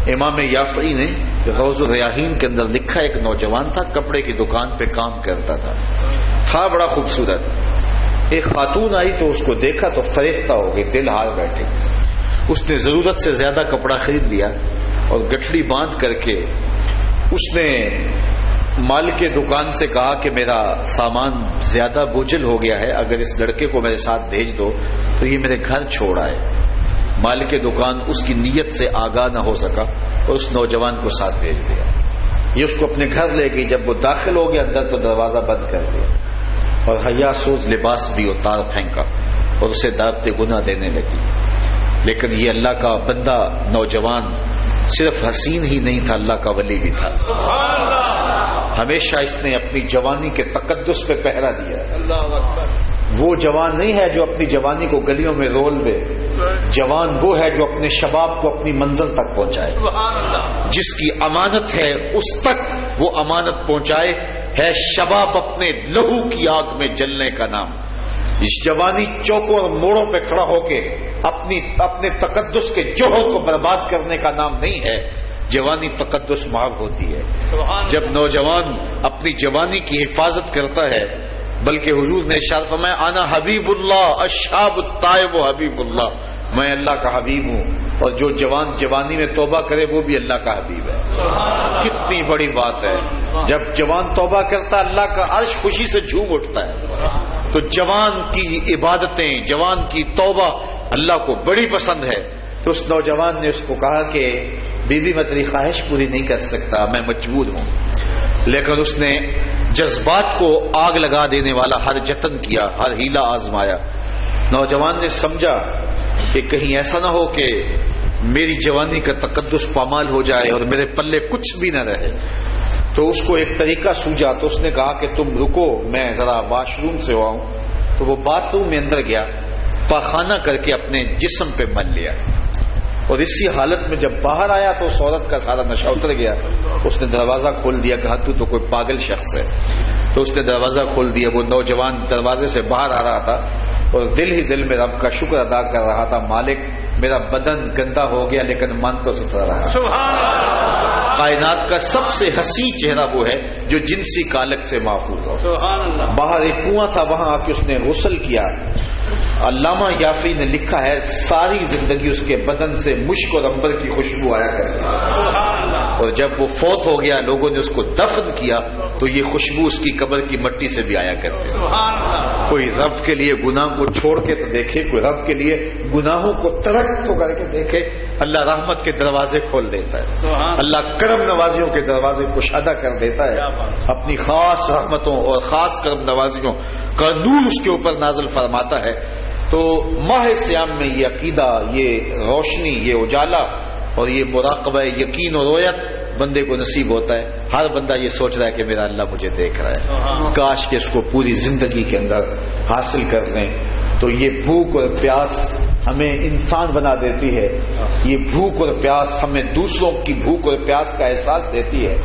امام یافعی نے روض الریاحین کے اندر لکھا، ایک نوجوان تھا، کپڑے کی دکان پہ کام کرتا تھا بڑا خوبصورت۔ ایک خاتون آئی تو اس کو دیکھا تو فریفتہ ہو گئی، دل ہار بیٹھے۔ اس نے ضرورت سے زیادہ کپڑا خرید لیا اور گٹھڑی باندھ کر کے اس نے مالک دکان سے کہا کہ میرا سامان زیادہ بوجھل ہو گیا ہے، اگر اس لڑکے کو میرے ساتھ بھیج دو تو یہ میرے گھر چھوڑ آئے۔ مالک دکان اس کی نیت سے آگاہ نہ ہو سکا اور اس نوجوان کو ساتھ بھیج دیا۔ یہ اس کو اپنے گھر لے گئی، جب وہ داخل ہو گیا اندر تو دروازہ بند کر دیا اور حیا سوز لباس بھی اتار پھینکا اور اسے دعوت گناہ دینے لگی۔ لیکن یہ اللہ کا بندہ نوجوان صرف حسین ہی نہیں تھا، اللہ کا ولی بھی تھا۔ ہمیشہ اس نے اپنی جوانی کے تقدس پہ پہرا دیا۔ وہ جوان نہیں ہے جو اپنی جوانی کو گلیوں میں رول دے، جوان وہ ہے جو اپنے شباب کو اپنی منزل تک پہنچائے، جس کی امانت ہے اس تک وہ امانت پہنچائے۔ ہے شباب اپنے لہو کی آگ میں جلنے کا نام۔ اس جوانی چوکوں اور موڑوں پہ کھڑا ہو کے اپنے تقدس کے جوہر کو برباد کرنے کا نام نہیں ہے۔ جوانی تقدس محب ہوتی ہے جب نوجوان اپنی جوانی کی حفاظت کرتا ہے، بلکہ حضور نے ارشاد فرمایا انا حبیب اللہ الشاب الطائب حبیب اللہ، میں اللہ کا حبیب ہوں، اور جو جوان جوانی میں توبہ کرے وہ بھی اللہ کا حبیب ہے۔ کتنی بڑی بات ہے، جب جوان توبہ کرتا اللہ کا عرش خوشی سے جھوم اٹھتا ہے۔ تو جوان کی عبادتیں، جوان کی توبہ اللہ کو بڑی پسند ہے۔ تو اس نوجوان نے اس کو کہا کہ بی بی میں تیری خواہش پوری نہیں کر سکتا، میں مجبور ہوں۔ لیکن اس نے جذبات کو آگ لگا دینے والا ہر جتن کیا، ہر ہیلا آزمایا۔ نوجوان نے سمجھا کہ کہیں ایسا نہ ہو کہ میری جوانی کا تقدس پامال ہو جائے اور میرے پلے کچھ بھی نہ رہے۔ تو اس کو ایک طریقہ سوجا، تو اس نے کہا کہ تم رکو، میں ذرا واش روم سے آؤں۔ تو وہ باتھ روم میں اندر گیا، پاخانہ کر کے اپنے جسم پہ مل لیا، اور اسی حالت میں جب باہر آیا تو اس عورت کا سارا نشہ اتر گیا۔ اس نے دروازہ کھول دیا، کہا تو کوئی پاگل شخص ہے۔ تو اس نے دروازہ کھول دیا۔ وہ نوجوان دروازے سے باہر آ رہا تھا اور دل ہی دل میں رب کا شکر ادا کر رہا تھا، مالک میرا بدن گندا ہو گیا لیکن من تو ستھرا رہا۔ کائنات کا سب سے حسین چہرہ وہ ہے جو جنسی کالک سے محفوظ ہو۔ باہر ایک کنواں تھا، وہاں آ کے اس نے غسل کیا۔ علامہ یافعی نے لکھا ہے ساری زندگی اس کے بدن سے مشک اور عنبر کی خوشبو آیا کرتی، اور جب وہ فوت ہو گیا لوگوں نے اس کو دفن کیا تو یہ خوشبو اس کی قبر کی مٹی سے بھی آیا کرتی۔ کوئی رب کے لیے گناہ کو چھوڑ کے تو دیکھے، کوئی رب کے لیے گناہوں کو ترک تو کر کے دیکھے، اللہ رحمت کے دروازے کھول دیتا ہے، اللہ کرم نوازیوں کے دروازے کشادہ کر دیتا ہے، اپنی خاص رحمتوں اور خاص کرم نوازیوں کا نور اس کے اوپر نازل فرماتا ہے۔ تو ماہ سیام میں یہ عقیدہ، یہ روشنی، یہ اجالا اور یہ مراقبہ یقین اور رویت بندے کو نصیب ہوتا ہے۔ ہر بندہ یہ سوچ رہا ہے کہ میرا اللہ مجھے دیکھ رہا ہے، کاش کہ اس کو پوری زندگی کے اندر حاصل کر لیں۔ تو یہ بھوک اور پیاس ہمیں انسان بنا دیتی ہے، یہ بھوک اور پیاس ہمیں دوسروں کی بھوک اور پیاس کا احساس دیتی ہے،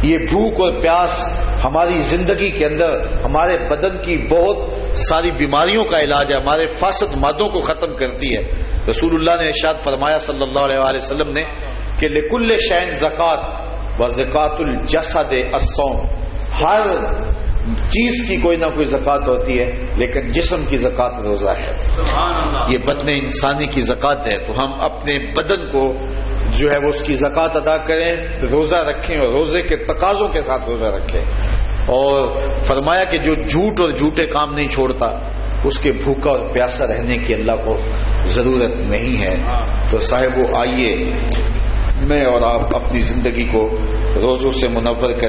یہ بھوک اور پیاس ہماری زندگی کے اندر ہمارے بدن کی بہت ساری بیماریوں کا علاج ہے، ہمارے فاسد مادوں کو ختم کرتی ہے۔ رسول اللہ نے ارشاد فرمایا صلی اللہ علیہ وسلم نے کہ لکل شیء زکات و زکات الجسد الصوم، ہر چیز کی کوئی نہ کوئی زکات ہوتی ہے لیکن جسم کی زکات روزہ ہے۔ یہ بدن انسانی کی زکات ہے، تو ہم اپنے بدن کو جو ہے وہ اس کی زکات ادا کریں، روزہ رکھیں اور روزے کے تقاضوں کے ساتھ روزہ رکھیں۔ اور فرمایا کہ جو جھوٹ اور جھوٹے کام نہیں چھوڑتا اس کے بھوکا اور پیاسا رہنے کی اللہ کو ضرورت نہیں ہے۔ تو صاحب آئیے میں اور آپ اپنی زندگی کو روزوں سے منور کریں۔